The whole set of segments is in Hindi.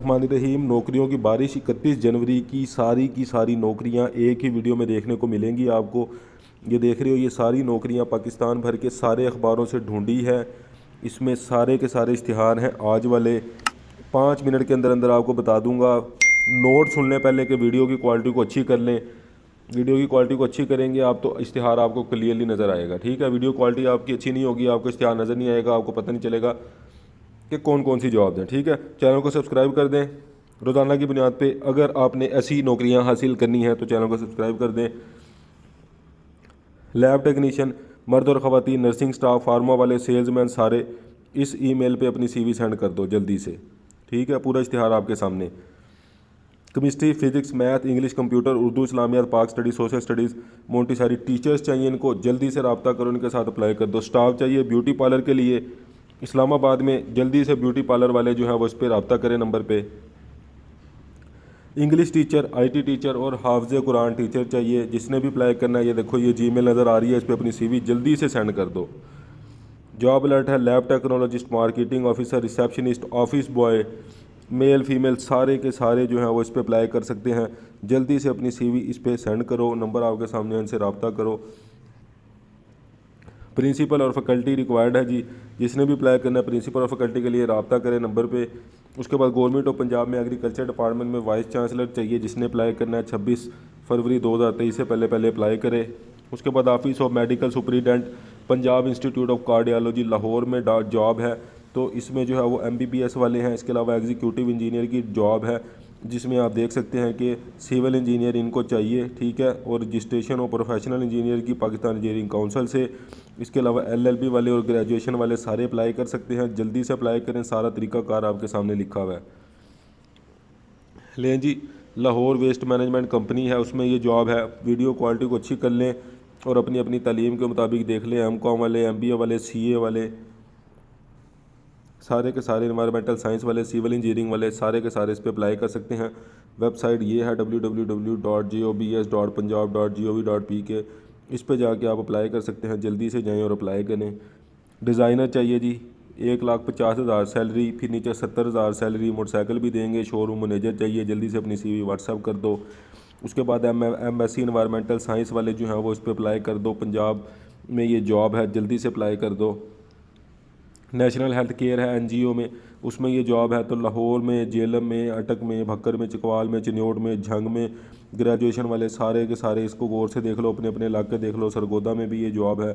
बिस्मिल्लाहिर्रहमानिर्रहीम। नौकरियों की बारिश 31 जनवरी की सारी नौकरियां एक ही वीडियो में देखने को मिलेंगी आपको। ये देख रहे हो, ये सारी नौकरियां पाकिस्तान भर के सारे अखबारों से ढूंढी है। इसमें सारे के सारे इश्तिहार हैं आज वाले। 5 मिनट के अंदर अंदर आपको बता दूंगा। नोट सुन लें पहले कि वीडियो की क्वालिटी को अच्छी कर लें। वीडियो की क्वालिटी को अच्छी करेंगे आप तो इश्तिहार आपको क्लियरली नज़र आएगा। ठीक है, वीडियो क्वालिटी आपकी अच्छी नहीं होगी, आपको इश्तिहार नज़र नहीं आएगा, आपको पता नहीं चलेगा कि कौन कौन सी जॉब दें। ठीक है, चैनल को सब्सक्राइब कर दें रोज़ाना की बुनियाद पे। अगर आपने ऐसी नौकरियां हासिल करनी है तो चैनल को सब्सक्राइब कर दें। लैब टेक्नीशियन, मर्द और ख़वातीन, नर्सिंग स्टाफ, फार्मा वाले, सेल्समैन, सारे इस ईमेल पे अपनी सीवी सेंड कर दो जल्दी से। ठीक है, पूरा इश्तिहार आपके सामने। Chemistry, physics, math, English, computer, Urdu, इस्लामियात, Pak studies, social studies, Montessori teachers चाहिए इनको। जल्दी से रब्ता करो, इनके साथ अप्लाई कर दो। स्टाफ चाहिए ब्यूटी पार्लर के लिए इस्लामाबाद में। जल्दी से ब्यूटी पार्लर वाले जो हैं वो इस पर रब्ता करें नंबर पे। इंग्लिश टीचर, आईटी टीचर और हाफिज़ कुरान टीचर चाहिए। जिसने भी अप्लाई करना है, ये देखो ये जीमेल नज़र आ रही है, इस पर अपनी सीवी जल्दी से सेंड कर दो। जॉब अलर्ट है, lab technologist, marketing officer, receptionist, office boy, male female सारे के सारे जो हैं वो इस पर अप्लाई कर सकते हैं। जल्दी से अपनी सीवी इस पर सेंड करो। नंबर आपके सामने, इनसे रब्ता करो। प्रिंसिपल और फैकल्टी रिक्वायर्ड है जी। जिसने भी अप्लाई करना है प्रिंसिपल और फैकल्टी के लिए रब्ता करें नंबर पे। उसके बाद गवर्नमेंट ऑफ पंजाब में एग्रीकल्चर डिपार्टमेंट में वाइस चांसलर चाहिए। जिसने अप्लाई करना है 26 फरवरी 2023 से पहले पहले अप्लाई करे। उसके बाद office of medical superintendent, Punjab institute of cardiology Lahore में जॉब है। तो इसमें जो है वो MBBS वाले हैं। इसके अलावा एग्जीक्यूटिव इंजीनियर की जॉब है, जिसमें आप देख सकते हैं कि सिविल इंजीनियर इनको चाहिए। ठीक है, और रजिस्ट्रेशन और प्रोफेशनल इंजीनियर की पाकिस्तान इंजीनियरिंग काउंसिल से। इसके अलावा LLB वाले और ग्रेजुएशन वाले सारे अप्लाई कर सकते हैं। जल्दी से अप्लाई करें, सारा तरीक़ाकार आपके सामने लिखा हुआ है। लें जी, लाहौर वेस्ट मैनेजमेंट कंपनी है, उसमें ये जॉब है। वीडियो क्वालिटी को अच्छी कर लें और अपनी अपनी तालीम के मुताबिक देख लें। MCOM वाले, MBA वाले, CA वाले, सारे के सारे, इन्वायरमेंटल साइंस वाले, सिविल इंजीनियरिंग वाले सारे के सारे इस पर अप्लाई कर सकते हैं। वेबसाइट ये है www.jobs.punjab.gov.pk। इस पे जाके आप अप्लाई कर सकते हैं। जल्दी से जाएं और अप्लाई करें। डिज़ाइनर चाहिए जी, 1,50,000 सैलरी, फिर नीचे 70,000 सैलरी, मोटरसाइकिल भी देंगे। शोरूम मैनेजर चाहिए। जल्दी से अपनी CV व्हाट्सअप कर दो। उसके बाद MSc इन्वायरमेंटल साइंस वाले जो हैं वो इस पर अप्लाई कर दो। पंजाब में ये जॉब है, जल्दी से अप्लाई कर दो। नेशनल हेल्थ केयर है NGO में, उसमें ये जॉब है। तो लाहौर में, जेलम में, अटक में, भक्कर में, चकवाल में, चिन्योट में, झंग में ग्रेजुएशन वाले सारे के सारे इसको गौर से देख लो, अपने अपने इलाके देख लो। सरगोदा में भी ये जॉब है।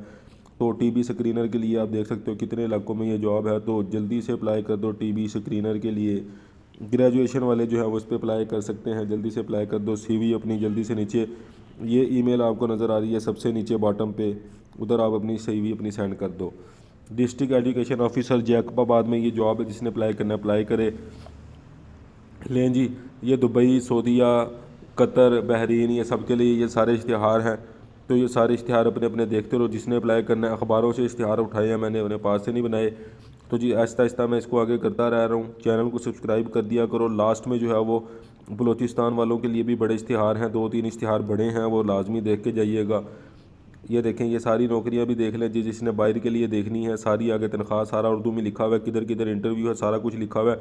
तो TB स्क्रीनर के लिए आप देख सकते हो कितने इलाकों में ये जॉब है। तो जल्दी से अप्लाई कर दो TB स्क्रीनर के लिए। ग्रेजुएशन वाले जो है वो इस पर अप्लाई कर सकते हैं। जल्दी से अप्लाई कर दो। CV अपनी जल्दी से नीचे ये ईमेल आपको नज़र आ रही है सबसे नीचे बॉटम पे, उधर आप अपनी CV अपनी सेंड कर दो। डिस्ट्रिक्ट एजुकेशन ऑफिसर जैकबाबाद में ये जॉब है। जिसने अप्लाई करना अप्लाई करे। लें जी, ये दुबई, सऊदीया, कतर, बहरीन, ये सब के लिए ये सारे इश्तिहार हैं। तो ये सारे इश्तिहार अपने अपने देखते रहो। जिसने अप्लाई करना है, अखबारों से इश्तिहार उठाए हैं मैंने, अपने पास से नहीं बनाए। तो जी आहिस्ता आहिस्ता मैं इसको आगे करता रह रहा हूँ। चैनल को सब्सक्राइब कर दिया करो। लास्ट में जो है वो बलूचिस्तान वालों के लिए भी बड़े इश्तिहार हैं, 2-3 इश्तिहार बड़े हैं, वो लाजमी देख के जाइएगा। ये देखें, ये सारी नौकरियां भी देख लें जी। जिसने बाहर के लिए देखनी है सारी, आगे तनख्वाह सारा उर्दू में लिखा हुआ है, किधर किधर इंटरव्यू है सारा कुछ लिखा हुआ है।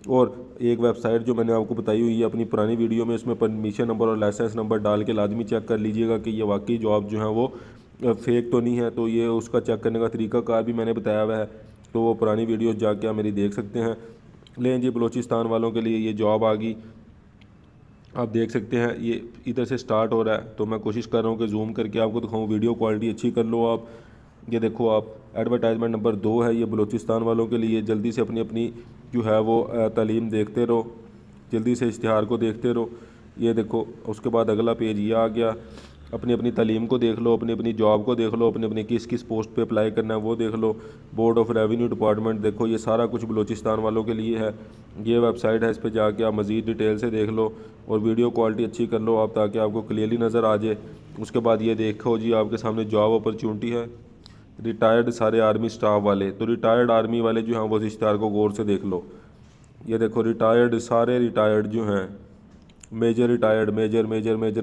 और एक वेबसाइट जो मैंने आपको बताई हुई है अपनी पुरानी वीडियो में, उसमें परमिशन नंबर और लाइसेंस नंबर डाल के लाजमी चेक कर लीजिएगा कि ये वाकई जॉब जो है वो फेक तो नहीं है। तो ये उसका चेक करने का तरीक़ाकार भी मैंने बताया हुआ है। तो वो पुरानी वीडियोज़ जाके आप मेरी देख सकते हैं। लें जी, बलूचिस्तान वालों के लिए ये जॉब आ गई। आप देख सकते हैं ये इधर से स्टार्ट हो रहा है। तो मैं कोशिश कर रहा हूँ कि जूम करके आपको दिखाऊँ, वीडियो क्वालिटी अच्छी कर लो आप। ये देखो आप, एडवर्टाइजमेंट नंबर 2 है ये बलूचिस्तान वालों के लिए। जल्दी से अपनी अपनी जो है वो तालीम देखते रहो, जल्दी से इश्तिहार को देखते रहो। ये देखो, उसके बाद अगला पेज ये आ गया। अपनी अपनी तालीम को देख लो, अपनी अपनी जॉब को देख लो, अपने अपने किस किस पोस्ट पे अप्लाई करना है वो देख लो। बोर्ड ऑफ रेवेन्यू डिपार्टमेंट देखो, ये सारा कुछ बलूचिस्तान वालों के लिए है। ये वेबसाइट है, इस पर जाके आप मज़ीद डिटेल से देख लो और वीडियो क्वालिटी अच्छी कर लो आप, ताकि आपको क्लियरली नज़र आ जाए। उसके बाद ये देखो जी, आपके सामने जॉब अपॉर्चुनिटी है। रिटायर्ड सारे आर्मी स्टाफ वाले, तो रिटायर्ड आर्मी वाले जो हैं वो इश्तिहार को गौर से देख लो। ये देखो, रिटायर्ड सारे रिटायर्ड जो हैं, मेजर रिटायर्ड, मेजर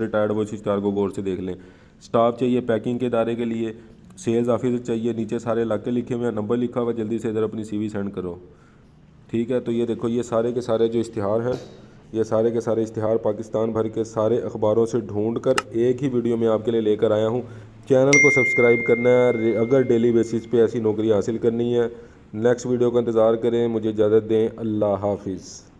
रिटायर्ड, वो इश्तिहार को गौर से देख लें। स्टाफ चाहिए पैकिंग के इदारे के लिए। सेल्स ऑफिसर चाहिए, नीचे सारे इलाके लिखे हुए हैं, नंबर लिखा हुआ है। जल्दी से इधर अपनी CV सेंड करो। ठीक है, तो ये देखो ये सारे के सारे जो इश्तिहार हैं, ये सारे के सारे इश्तिहार पाकिस्तान भर के सारे अखबारों से ढूंढ कर एक ही वीडियो में आपके लिए लेकर आया हूँ। चैनल को सब्सक्राइब करना है अगर डेली बेसिस पे ऐसी नौकरी हासिल करनी है। नेक्स्ट वीडियो का इंतज़ार करें, मुझे इजाज़त दें, अल्लाह हाफिज़।